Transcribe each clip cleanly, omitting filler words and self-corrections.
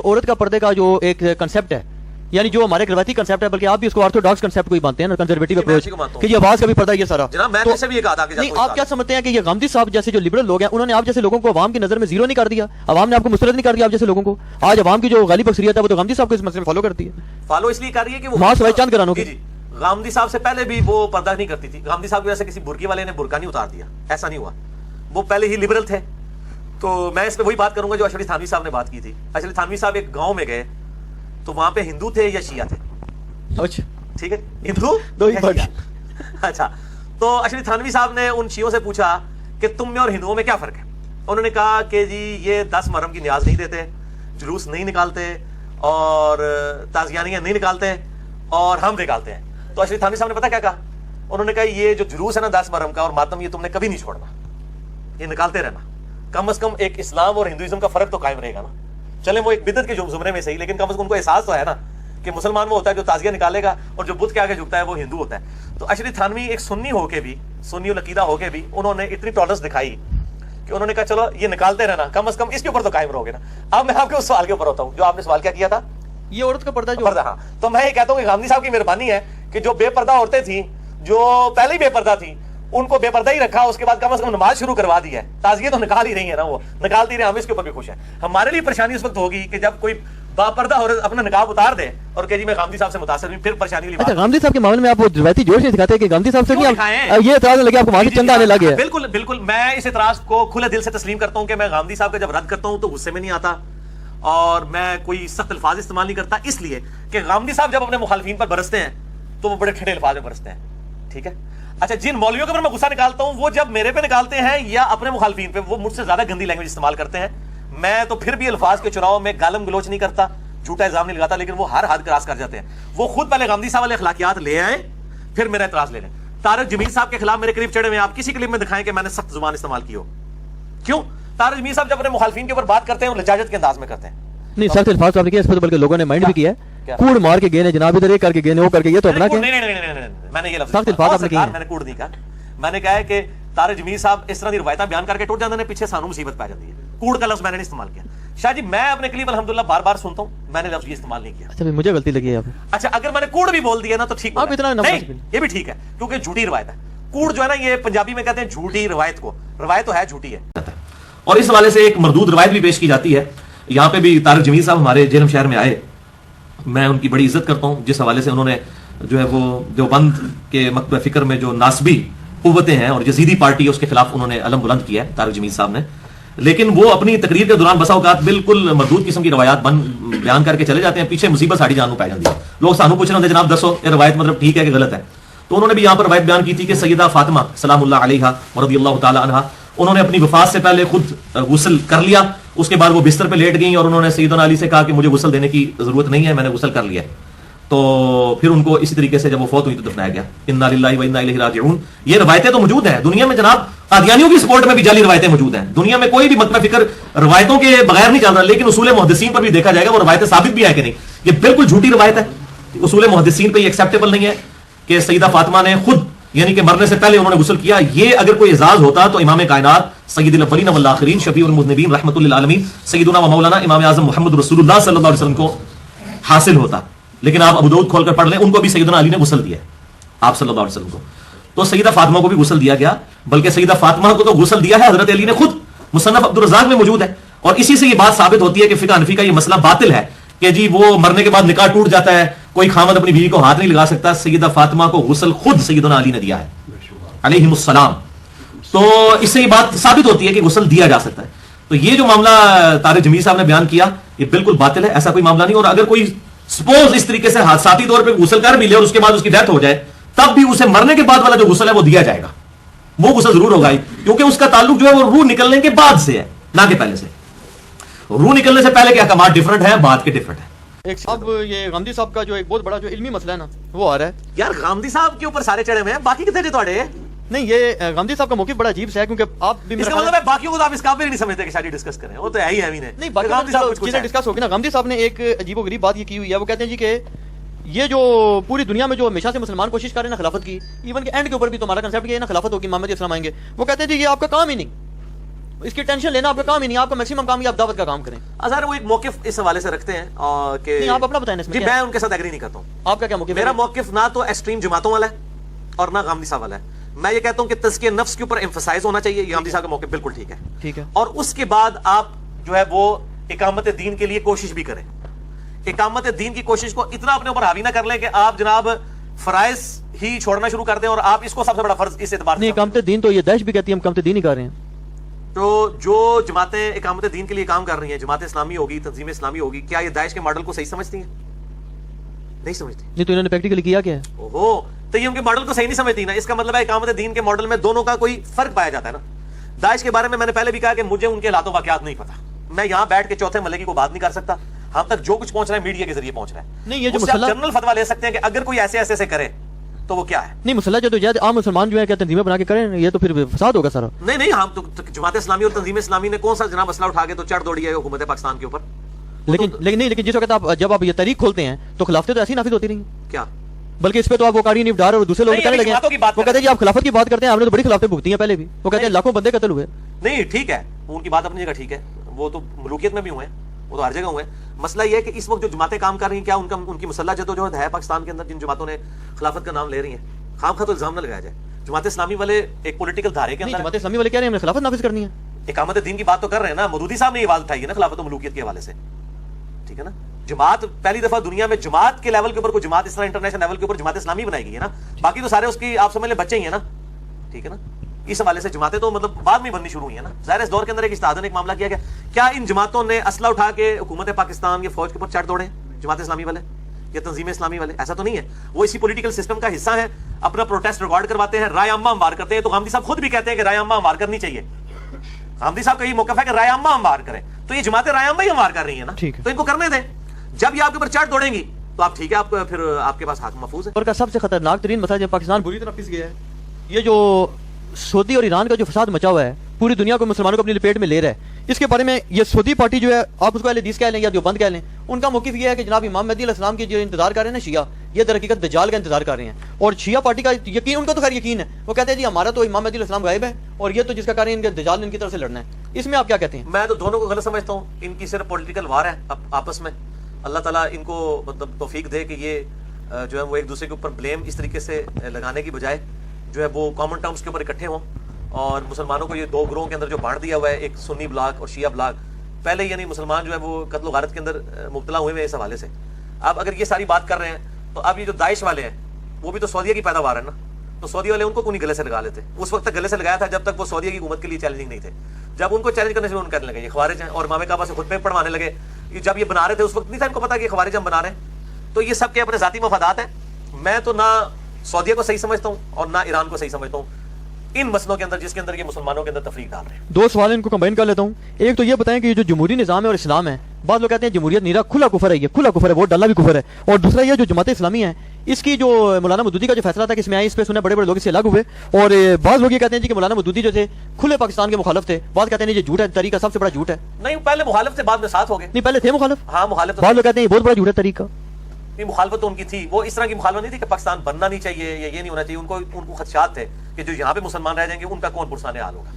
عورت کا پردے کا جو ایک کنسپٹ ہے، یعنی جو ہمارے روایتی کنسپٹ ہے، بلکہ آپ بھی اس کو آرتھوڈاکس کنسپٹ کو ہی مانتے ہیں نا، کنزرویٹو اپروچ کہ یہ آواز کا بھی پردہ یہ سارا. جناب میں نے سے بھی یہ کہا تھا کہ نہیں آپ کیا سمجھتے ہیں کہ یہ غامدی صاحب جیسے جو لبرل لوگ ہیں انہوں نے آپ جیسے لوگوں کو عوام کی نظر میں زیرو نہیں کر دیا، عوام نے آپ کو مسترد نہیں کر دیا آپ جیسے لوگوں کو؟ آج عوام کی جو غالب اکثریت ہے وہ تو غامدی صاحب کو اس مسئلے میں فالو کرتی ہے. فالو اس لیے کر رہی ہے کہ وہ ماں سوائے چند گرانوں کی. غامدی صاحب سے پہلے بھی وہ پردہ نہیں کرتی تھی. غامدی صاحب کی وجہ سے کسی برقی والے نے برقع نہیں اتار دیا، ایسا نہیں ہوا. وہ پہلے ہی لبرل تھے. تو میں اس پہ وہی بات کروں گا جو اشرف تھانوی صاحب نے بات کی تھی. اشرف تھانوی صاحب ایک گاؤں میں گئے تو وہاں پہ ہندو تھے یا شیعہ تھے؟ اچھا ٹھیک ہے، ہندو دو ہی بات. اچھا تو اشرف تھانوی صاحب نے ان شیعوں سے پوچھا کہ تم میں اور ہندوؤں میں کیا فرق ہے؟ انہوں نے کہا کہ جی یہ 10 محرم کی نیاز نہیں دیتے، جلوس نہیں نکالتے اور تازیانیاں نہیں نکالتے، اور ہم نکالتے ہیں. تو اشرف تھانوی صاحب نے پتا کیا کہا؟ انہوں نے کہا یہ جو جلوس ہے نا 10 محرم کا اور ماتم، یہ تم نے کبھی نہیں چھوڑنا، یہ نکالتے رہنا. کم از کم ایک اسلام اور ہندوازم کا فرق تو قائم رہے گا نا. چلیں وہ ایک بدعت کے زمرے میں صحیح، لیکن کم از کم ان کو احساس تو ہے نا کہ مسلمان وہ ہوتا ہے جو تازیہ نکالے گا اور جو بت کے آگے جھکتا ہے وہ ہندو ہوتا ہے. تو اشرف تھانوی ایک سنی ہو کے بھی، سنی العقیدہ ہو کے بھی انہوں نے اتنی ٹالرنس دکھائی کہ انہوں نے کہا چلو یہ نکالتے رہنا، کم از کم اس کے اوپر تو قائم رہو گے نا. اب میں آپ کے اس سوال کے اوپر ہوتا ہوں جو آپ نے سوال کیا تھا، یہ عورت کا پردہ جو پردہ. ہاں تو میں یہ کہتا ہوں کہ غامدی صاحب کی مہربانی ہے کہ جو بے پردہ عورتیں تھیں، جو پہلے ہی بے پردہ تھیں، ان کو بے پردہ ہی رکھا، اس کے بعد کم از کم نماز شروع کروا دی ہے. تازیہ تو نکال ہی رہی ہے نا، وہ نکالتی رہے، ہم اس کے اوپر بھی خوش ہیں. ہمارے لیے پریشانی اس وقت ہوگی کہ جب کوئی با پردہ عورت اپنا نقاب اتار دے اور کہ جی میں غامدی صاحب سے متاثر ہوں، پھر پریشانی والی بات. اچھا غامدی صاحب کے معاملے میں آپ وہ روایتی جوش نہیں دکھاتے کہ غامدی صاحب سے نہیں یہ اعتراض لگے آپ کو وہاں سے چندہ آنے لگے؟ بالکل بالکل، میں اس اعتراض کو کھلے دل سے تسلیم کرتا ہوں کہ میں غامدی صاحب کا جب رد کرتا ہوں تو غصے میں نہیں آتا اور میں کوئی سخت الفاظ استعمال نہیں کرتا، اس لیے کہ غامدی صاحب جب اپنے مخالفین پر برستے ہیں تو وہ بڑے ٹھنڈے الفاظ میں برستے ہیں. ٹھیک ہے. اچھا جن مولویوں کے اوپر میں غصہ نکالتا ہوں وہ جب میرے پہ نکالتے ہیں یا اپنے مخالفین پہ، وہ مجھ سے زیادہ گندی لینگویج استعمال کرتے ہیں. میں تو پھر بھی الفاظ کے چناؤ میں گالم گلوچ نہیں کرتا، جھوٹا الزام نہیں لگاتا، لیکن وہ ہر حد کراس کر جاتے ہیں. وہ خود پہلے غامدی صاحب والے اخلاقیات لے آئے، پھر میرا اعتراض لے لیں. طارق جمیل صاحب کے خلاف میرے قریب چڑھے ہوئے، آپ کسی کلپ میں دکھائیں کہ میں نے سخت زبان استعمال کی ہو. کیوں؟ طارق جمیل صاحب جب اپنے مخالفین کے اوپر بات کرتے ہیں وہ لجاجت کے انداز میں کرتے ہیں. نہیں سخت الفاظ تو آپ نے کیا، اس پر بلکہ لوگوں نے مائنڈ بھی کیا ہے، کوڑ مار کے گئے نے جناب، ادھر یہ کر کے گئے نے وہ کر کے، یہ تو اپنا کیا. نہیں میں نے یہ لفظ سخت الفاظ آپ نے کیا، میں نے کوڑ نہیں کہا. میں نے کہا ہے کہ طارق جمیل صاحب اس طرح کی روایتیں بیان کر کے ٹوٹ جاتے ہیں، پیچھے سانو مصیبت پا جاتی ہے. کوڑ کا لفظ میں نے نہیں استعمال کیا. شاہ جی میں اپنے کلپ الحمدللہ بار بار سنتا ہوں، میں نے لفظ یہ استعمال نہیں کیا. اچھا مجھے غلطی لگی ہے. اچھا اگر میں نے کوڑ بھی بول دیا نا تو ٹھیک آپ اتنا نہیں، یہ بھی ٹھیک ہے کیونکہ جھوٹی روایت ہے. کوڑ جو ہے نا یہ پنجابی میں کہتے ہیں جھوٹی روایت کو، روایت تو ہے جھوٹی ہے. اور اس حوالے سے ایک مردود روایت بھی پیش کی جاتی ہے. یہاں پہ بھی طارق جمیل صاحب ہمارے جہلم شہر میں آئے، میں ان کی بڑی عزت کرتا ہوں جس حوالے سے انہوں نے جو ہے وہ دیوبند کے مکتبہ فکر میں جو ناسبی قوتیں ہیں اور یزیدی پارٹی ہے اس کے خلاف انہوں نے علم بلند کیا ہے طارق جمیل صاحب نے. لیکن وہ اپنی تقریر کے دوران بسا اوقات بالکل مردود قسم کی روایات بیان کر کے چلے جاتے ہیں، پیچھے مصیبت ساڑی جان پائی جاتی ہے. لوگ سانو پوچھ رہے ہوتے جناب دسو یہ روایت مطلب ٹھیک ہے کہ غلط ہے. تو انہوں نے بھی یہاں پر روایت بیان کی تھی کہ سیدہ فاطمہ سلام اللہ علیہا رضی اللہ تعالی عنہا، انہوں نے اپنی وفات سے پہلے خود غسل کر لیا، اس کے بعد وہ بستر پہ لیٹ گئیں اور انہوں نے سیدنا علی سے کہا کہ مجھے غسل دینے کی ضرورت نہیں ہے، میں نے غسل کر لیا. تو پھر ان کو اسی طریقے سے جب وہ فوت ہوئی تو دفنایا گیا. انا للہ و انا الیہ راجعون. یہ روایتیں تو موجود ہیں دنیا میں جناب، قادیانیوں کی سپورٹ میں بھی جعلی روایتیں موجود ہیں. دنیا میں کوئی بھی مکتبہ فکر روایتوں کے بغیر نہیں چل رہا، لیکن اصول محدثین پر بھی دیکھا جائے گا وہ روایتیں ثابت بھی ہے کہ نہیں. یہ بالکل جھوٹی روایت ہے، اصول محدثین پہ یہ ایکسیپٹیبل نہیں ہے کہ سیدہ فاطمہ نے خود یعنی کہ مرنے سے پہلے انہوں نے غسل کیا. یہ اگر کوئی اعزاز ہوتا تو امام کائنات سید الاولین والآخرین شفیع المذنبین رحمۃ للعالمین سیدنا و مولانا امام اعظم محمد رسول اللہ صلی اللہ علیہ وسلم کو حاصل ہوتا. لیکن آپ ابو داؤد کھول کر پڑھ لیں، ان کو بھی سیدنا علی نے غسل دیا آپ صلی اللہ علیہ وسلم کو. تو سیدہ فاطمہ کو بھی غسل دیا گیا، بلکہ سیدہ فاطمہ کو تو غسل دیا ہے حضرت علی نے خود، مصنف عبدالرزاق میں موجود ہے. اور اسی سے یہ بات ثابت ہوتی ہے کہ فقہ حنفی کا یہ مسئلہ باطل ہے کہ جی وہ مرنے کے بعد نکاح ٹوٹ جاتا ہے، کوئی خامد اپنی بیوی کو ہاتھ نہیں لگا سکتا. سیدہ فاطمہ کو غسل خود سیدنا علی نے دیا ہے علیہم السلام. تو اس سے یہ بات ثابت ہوتی ہے کہ غسل دیا جا سکتا ہے. تو یہ جو معاملہ طارق جمیل صاحب نے بیان کیا یہ بالکل باطل ہے، ایسا کوئی معاملہ نہیں. اور اگر کوئی سپوز اس طریقے سے حادثاتی طور پہ غسل کر بھی لے اور اس کے بعد اس کی ڈیتھ ہو جائے تب بھی اسے مرنے کے بعد والا جو غسل ہے وہ دیا جائے گا، وہ غسل ضرور ہوگا ہی، کیونکہ اس کا تعلق جو ہے وہ روح نکلنے کے بعد سے ہے نہ کہ پہلے سے. روح نکلنے سے پہلے کے احکامات ڈیفرنٹ ہیں، بعد کے ڈیفرنٹ ہیں. اب یہ غامدی صاحب کا جو ایک بہت بڑا جو علمی مسئلہ ہے نا وہ آ رہا ہے. یار غامدی صاحب کے اوپر سارے چڑھے ہوئے ہیں، باقی کتنے جی تھوڑے؟ نہیں یہ غامدی صاحب کا موقف بڑا عجیب سے ہے کیونکہ آپ بھی اس کا مطلب ہے باقیوں کو تو آپ اس قابل نہیں سمجھتے کہ شادی ڈسکس کریں، وہ تو ہے ہی ہے نہیں. باقی چیزیں ڈسکس ہوگی نا. غامدی صاحب نے ایک عجیب و غریب بات یہ کی ہوئی ہے، وہ کہتے ہیں جی کہ یہ جو پوری دنیا میں جو ہمیشہ سے مسلمان کوشش کر رہے ہیں نا خلافت کی، ایون کہ اینڈ کے اوپر بھی تو ہمارا کنسیپٹ یہ ہے نا خلافت ہوگی، محمد اسلام آئیں گے. وہ کہتے ہیں جی یہ آپ کا کام ہی نہیں، اس کی ٹینشن لینا آپ کا کام ہی نہیں. آپ کا میکسیمم کام یہ آپ دعوت کا کام کریں. اظہر وہ ایک موقف اس حوالے سے رکھتے ہیں کہ نہیں آپ اپنا بتائیں اس میں جی میں ان کے ساتھ ایگری نہیں کرتا ہوں. آپ کا کیا موقف ہے؟ میرا موقف نہ تو ایکسٹریم جماعتوں والا ہے اور نہ غامدی صاحب والا ہے. میں یہ کہتا ہوں کہ تزکیہ نفس کے اوپر ایمفسائز ہونا چاہیے. یہ غامدی صاحب کا موقف بالکل ٹھیک ہے. ٹھیک ہے. اور اس کے بعد آپ جو ہے وہ اقامت دین کے لیے کوشش بھی کریں. اقامت دین کی کوشش کو اتنا اپنے اوپر حاوی نہ کر لیں کہ آپ جناب فرائض ہی چھوڑنا شروع کر دیں اور آپ اس کو سب سے بڑا فرض اس اعتبار نہیں. اقامت دین تو یہ داعش بھی کہتی ہے ہم اقامت دین ہی کر رہے ہیں. تو جو جماعتیں اقامت دین کے لیے کام کر رہی ہیں, جماعت اسلامی ہوگی, تنظیم اسلامی ہوگی, کیا یہ داعش کے ماڈل کو صحیح سمجھتی ہیں؟ نہیں سمجھتی. نہیں تو انہوں نے پریکٹیکلی کیا کیا ہے؟ اوہو, تو یہ ان کے ماڈل کو صحیح نہیں سمجھتی نا. اس کا مطلب ہے اقامت دین کے ماڈل میں دونوں کا کوئی فرق پایا جاتا ہے نا. داعش کے بارے میں نے پہلے بھی کہا کہ مجھے ان کے حالات و واقعات نہیں پتا. میں یہاں بیٹھ کے چوتھے ملے کی کو بات نہیں کر سکتا. ہم تک جو کچھ پہنچ رہا ہے میڈیا کے ذریعے پہنچ رہا ہے. نہیں یہ جو مسئلہ جنرل فتویٰ لے سکتے ہیں کہ اگر کوئی ایسے ایسے سے کرے تو وہ کیا ہے. نہیں مسئلہ جو جہاد عام مسلمان جو ہے کیا تنظیمیں بنا کے کریں, یہ تو پھر فساد ہوگا سارا. نہیں ہم تو جماعت اسلامی اور تنظیم اسلامی نے کون سا جناب مسئلہ اٹھا کے تو چڑھ دوڑی ہے حکومت پاکستان کے اوپر. لیکن جس وقت آپ جب آپ یہ تحریک کھولتے ہیں تو خلافتیں تو ایسی نافذ ہوتی رہی ہیں. کیا بلکہ اس پہ تو آپ وہ قاری نہیں ڈار اور دوسرے لوگ کہنے لگے وہ کہتے ہیں جی آپ خلافت کی بات کرتے ہیں, آپ نے تو بڑی خلافتیں بھگتی ہیں پہلے بھی. وہ کہتے ہیں لاکھوں بندے قتل ہوئے. نہیں ٹھیک ہے, ان کی بات اپنی جگہ ٹھیک ہے, وہ تو ملوکیت میں بھی ہوئے ہیں, وہ تو ہر جگہ ہوئے ہیں. مسئلہ یہ ہے کہ اس وقت جو جماعتیں کام کر رہی ہیں کیا ان کی مسلح جدوجہد ہے پاکستان کے اندر جن جماعتوں نے خلافت کا نام لے رہی ہیں؟ خام خواہ تو الزام نہ لگایا جائے. جماعت اسلامی والے ایک پولیٹیکل دھارے کے اندر, جماعت اسلامی والے کہہ رہے ہیں ہم نے خلافت نافذ کرنی ہے. اقامت دین کی بات تو کر رہے ہیں نا. مودودی صاحب نے یہ بات اٹھائی ہے نا خلافت و ملوکیت کے حوالے سے. ٹھیک ہے نا. جماعت پہلی دفعہ دنیا میں جماعت کے لیول کے اوپر کوئی جماعت اس طرح انٹرنیشنل لیول کے اوپر جماعت اسلامی بنائی گئی ہے نا. باقی تو سارے اس کی آپ سمجھ لیں بچے ہی ہیں نا. ٹھیک ہے نا. اس حوالے سے جماعتیں تو مطلب بعد میں بننی شروع ہوئی ہیں نا. ظاہر اس دور کے اندر ایک اجتہاد نے ایک معاملہ کیا گیا. کیا ان جماعتوں نے اسلحہ اٹھا کے حکومت پاکستان کے فوج کے اوپر چڑھ دوڑے جماعت اسلامی والے یا تنظیم اسلامی والے؟ ایسا تو نہیں ہے. وہ اسی پولیٹیکل سسٹم کا حصہ ہیں, اپنا پروٹیسٹ ریکارڈ کرواتے ہیں, رائے عامہ ہموار کرتے ہیں. تو غامدی صاحب خود بھی کہتے ہیں کہ رائے عامہ ہموار کرنی چاہیے. غامدی صاحب کا یہ موقف ہے کہ رائے عامہ ہموار کریں. تو یہ جماعتیں رائے عامہ ہی ہموار کر رہی ہیں نا, تو ان کو کرنے دیں. جب یہ آپ کے اوپر چڑھ دوڑیں گی تو آپ ٹھیک ہے, آپ پھر آپ کے پاس حق محفوظ ہے. اور کا سب سے خطرناک ترین مسئلہ جب پاکستان بری طرح پس گیا ہے, یہ جو سعودی اور ایران کا جو فساد مچا ہوا ہے پوری دنیا کو مسلمانوں کو اپنی لپیٹ میں لے رہا ہے. اس کے بارے میں یہ سعودی پارٹی جو ہے, آپ اس کو اہل حدیث کہہ لیں یا دیوبند کہہ لیں, ان کا موقف یہ ہے کہ جناب امام مہدی علیہ السلام کی جو انتظار کر رہے ہیں نا شیعہ, یہ در حقیقت دجال کا انتظار کر رہے ہیں. اور شیعہ پارٹی کا یقین, ان کو تو خیر یقین ہے, وہ کہتے ہیں جی ہمارا تو امام مہدی علیہ السلام غائب ہے اور یہ تو جس کا کار ہے ان کے دجال نے ان کی طرف سے لڑنا ہے. اس میں آپ کیا کہتے ہیں؟ میں تو دونوں کو غلط سمجھتا ہوں. ان کی صرف پولیٹیکل وار ہے آپس میں. اللہ تعالیٰ ان کو مطلب توفیق دے کہ یہ جو ہے وہ ایک دوسرے کے اوپر بلیم اس طریقے سے لگانے کی بجائے جو ہے وہ کامن ٹرمز کے اوپر اکٹھے ہوں اور مسلمانوں کو یہ دو گروہوں کے اندر جو بانٹ دیا ہوا ہے, ایک سنی بلاک اور شیعہ بلاک, پہلے یعنی مسلمان جو ہے وہ قتل و غارت کے اندر مبتلا ہوئے ہیں اس حوالے سے. اب اگر یہ ساری بات کر رہے ہیں تو اب یہ جو داعش والے ہیں وہ بھی تو سعودیہ کی پیداوار ہے نا. تو سعودی والے ان کو نہیں گلے سے لگا لیتے. اس وقت تک گلے سے لگایا تھا جب تک وہ سعودیہ کی حکومت کے لیے چیلنجنگ نہیں تھے. جب ان کو چیلنج کرنے شروع کرنے لگے یہ خوارج ہیں اور امام کعبہ سے خطبے پڑھوانے لگے, جب یہ بنا رہے تھے اس وقت نہیں تھا ان کو پتا کہ یہ خوارج ہم بنا رہے ہیں. تو یہ سب کے اپنے ذاتی مفادات ہیں. میں تو نہ سعودیہ کو صحیح سمجھتا ہوں اور نہ ایران کو صحیح سمجھتا ہوں ان مسئلوں کے اندر جس کے اندر یہ مسلمانوں کے اندر تفریق ڈال رہے ہیں. دو سوال ان کو کمبائن کر لیتا ہوں. ایک تو یہ بتائیں کہ یہ جو جمہوری نظام ہے اور اسلام ہے, بعض لوگ کہتے ہیں جمہوریت نیرا کھلا کفر ہے, یہ کھلا کفر ہے, ووٹ ڈالنا بھی کفر ہے. اور دوسرا یہ جو جماعت اسلامی ہے اس کی جو مولانا مودودی کا جو فیصلہ تھا کہ اس میں آئی, اس پہ سنے بڑے بڑے لوگ اس سے الگ ہوئے. اور بعض لوگ یہ کہتے ہیں جی کہ مولانا مودودی جو تھے کھلے پاکستان کے مخالف تھے. بعض کہتے ہیں یہ جھوٹ ہے, طریقہ سب سے بڑا جھوٹ ہے. نہیں پہلے مخالف تھے بعد میں ساتھ ہو گئے. نہیں پہلے تھے مخالف. ہاں مخالف. بعض لوگ کہتے ہیں یہ بہت بڑا جھوٹ ہے طریقہ. مخالفت تو ان کی تھی, وہ اس طرح کی مخالفت نہیں تھی کہ پاکستان بننا نہیں چاہیے یا یہ نہیں ہونا چاہیے. ان کو خدشات تھے کہ جو یہاں پہ مسلمان رہ جائیں گے ان کا کون پرسان حال ہوگا.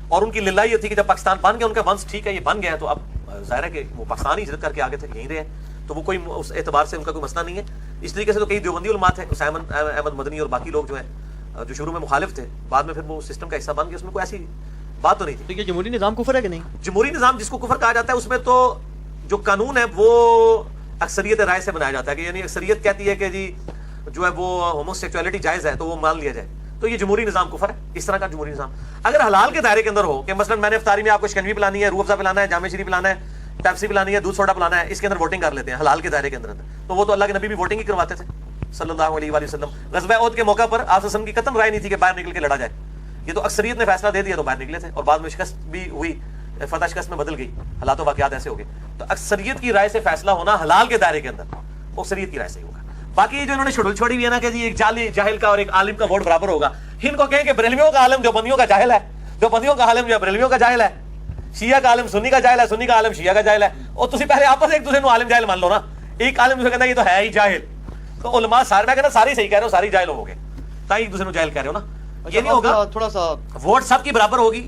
اور ان کی للہ یہ تھی کہ جب پاکستان بن گیا ان کا ونس ٹھیک ہے یہ بن گیا ہے تو اب ظاہر ہے کہ وہ پاکستان ہی ہجرت کر کے آگے تھے یہیں رہے, تو وہ کوئی اس اعتبار سے ان کا کوئی مسئلہ نہیں ہے. اس طریقے سے تو کئی دیوبندی علماء تھے, حسین احمد مدنی اور باقی لوگ جو ہیں جو شروع میں مخالف تھے بعد میں پھر وہ سسٹم کا حصہ بن گیا. اس میں کوئی ایسی بات تو نہیں تھی. تو یہ جمہوری نظام کفر ہے کہ نہیں؟ جمہوری نظام جس کو کفر کہا جاتا ہے اس میں تو جو قانون ہے وہ اکثریت رائے سے بنایا جاتا ہے کہ یعنی اکثریت کہتی ہے کہ جی جو ہے وہ ہومو سیکچولیٹی جائز ہے تو وہ مان لیا جائے, تو یہ جمہوری نظام کفر ہے. اس طرح کا جمہوری نظام اگر حلال کے دائرے کے اندر ہو کہ مثلا میں نے افطاری میں آپ کو شکنجی پلانی ہے, روح افزا پلانا ہے, جامع شریف پلانا ہے, پیپسی پلانی ہے, دودھ سوڈا پلانا ہے, اس کے اندر ووٹنگ کر لیتے ہیں حلال کے دائرے کے اندر. تو وہ تو اللہ کے نبی بھی ووٹنگ ہی کرواتے تھے صلی اللہ علیہ وآلہ وسلم. غزوہ احد کے موقع پر آپ وسلم کی قطعاً رائے نہیں تھی کہ باہر نکل کے لڑا جائے. یہ تو اکثریت نے فیصلہ دے دیا تو باہر نکلے تھے اور بعد میں شکست بھی ہوئی, فتح شکست میں بدل گئی, حالات و واقعات ایسے ہو گئے. تو اکثریت کی رائے سے فیصلہ ہونا حلال کے دائرے کے اندر اکثریت کی رائے سے ہی ہوگا. باقی جو انہوں نے شڈول چھوڑی ہوئی ہے نا کہ جی ایک جاہل کا اور ایک عالم کا ووٹ برابر ہوگا, ان کو کہیں کہ بریلویوں کا عالم دیوبندیوں کا جاہل ہے, دیوبندیوں کا عالم جو ہے بریلویوں کا جاہل ہے, شیعہ کا عالم سنی کا جاہل ہے, سنی کا عالم شیعہ کا جاہل ہے. اور تسی پہلے آپس ایک دوسرے کو عالم جاہل مان لو نا. ایک عالم دوسرے کہتا ہے یہ تو ہے ہی جاہل, تو علماء سارے میں کہنا ساری صحیح کہہ رہے ہو, ساری جاہل ہو گے, تاکہ ایک دوسرے کو جاہل کہہ رہے ہو نا. یہ نہیں ہوگا, تھوڑا سا ووٹ سب کی برابر ہوگی,